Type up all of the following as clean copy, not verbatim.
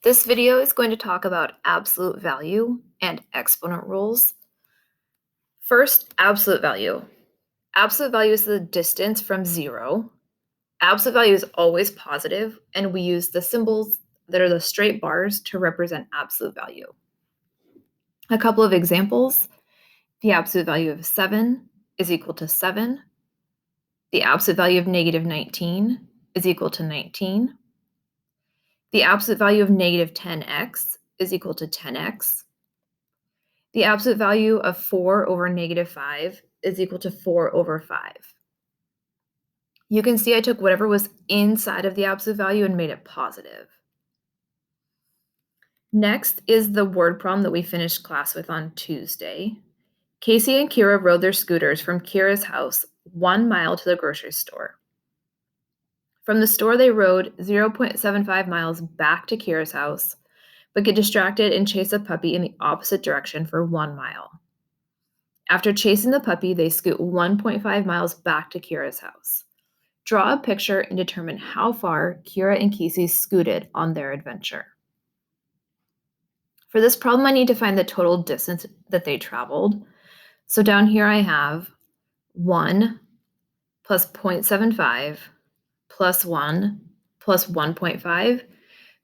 This video is going to talk about absolute value and exponent rules. First, absolute value. Absolute value is the distance from zero. Absolute value is always positive, and we use the symbols that are the straight bars to represent absolute value. A couple of examples. The absolute value of 7 is equal to 7. The absolute value of negative 19 is equal to 19. The absolute value of negative 10x is equal to 10x. The absolute value of 4 over negative 5 is equal to 4 over 5. You can see I took whatever was inside of the absolute value and made it positive. Next is the word problem that we finished class with on Tuesday. Casey and Kira rode their scooters from Kira's house 1 mile to the grocery store. From the store, they rode 0.75 miles back to Kira's house, but get distracted and chase a puppy in the opposite direction for 1 mile. After chasing the puppy, they scoot 1.5 miles back to Kira's house. Draw a picture and determine how far Kira and Casey scooted on their adventure. For this problem, I need to find the total distance that they traveled. So down here I have 1 plus 0.75 plus 1 plus 1.5.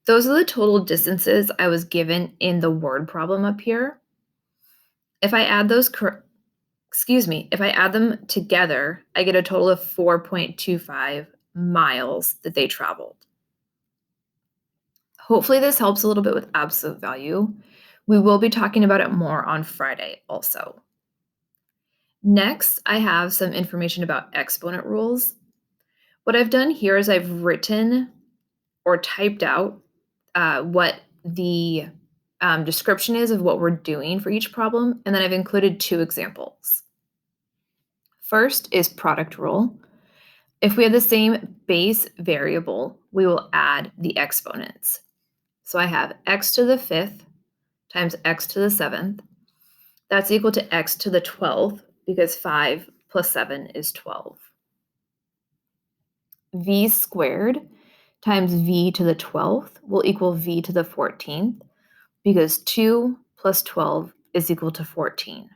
Those are the total distances I was given in the word problem up here. If I add them together, I get a total of 4.25 miles that they traveled. Hopefully this helps a little bit with absolute value. We will be talking about it more on Friday also. Next, I have some information about exponent rules. What I've done here is I've written or typed out what the description is of what we're doing for each problem, and then I've included 2 examples. First is product rule. If we have the same base variable, we will add the exponents. So I have x to the 5th times x to the 7th. That's equal to x to the 12th because 5 plus 7 is 12. V squared times v to the 12th will equal v to the 14th because 2 plus 12 is equal to 14.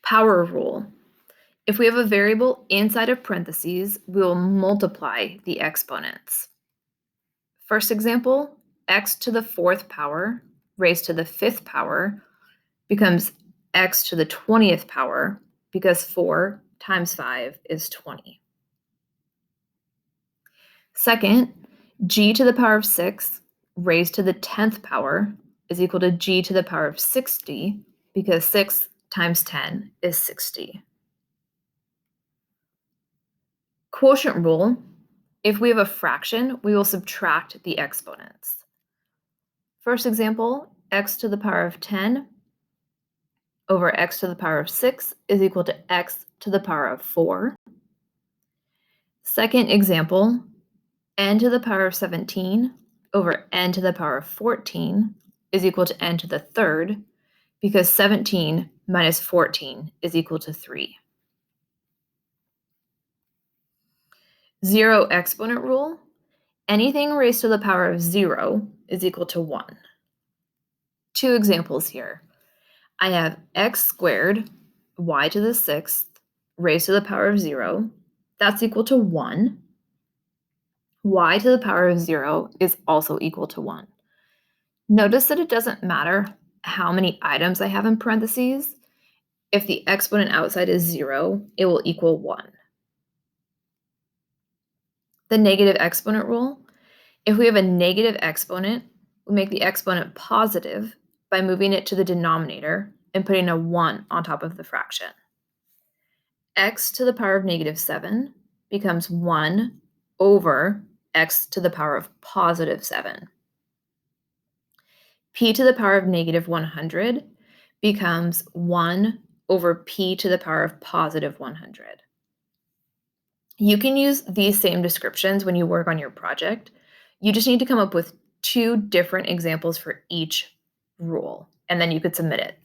Power rule. If we have a variable inside of parentheses, we will multiply the exponents. First example, x to the 4th power raised to the 5th power becomes x to the 20th power because 4 times 5 is 20. Second, g to the power of 6 raised to the 10th power is equal to g to the power of 60 because 6 times 10 is 60. Quotient rule. If we have a fraction, we will subtract the exponents. First example, x to the power of 10 over x to the power of 6 is equal to x to the power of 4. Second example, n to the power of 17 over n to the power of 14 is equal to n to the 3rd because 17 minus 14 is equal to 3. Zero exponent rule. Anything raised to the power of 0 is equal to 1. 2 examples here. I have x squared, y to the 6th, raised to the power of 0. That's equal to 1. Y to the power of 0 is also equal to 1. Notice that it doesn't matter how many items I have in parentheses. If the exponent outside is 0, it will equal 1. The negative exponent rule. If we have a negative exponent, we make the exponent positive by moving it to the denominator and putting a 1 on top of the fraction. X to the power of negative 7 becomes 1 over x to the power of positive 7. P to the power of negative 100 becomes 1 over p to the power of positive 100. You can use these same descriptions when you work on your project. You just need to come up with 2 different examples for each rule, and then you could submit it.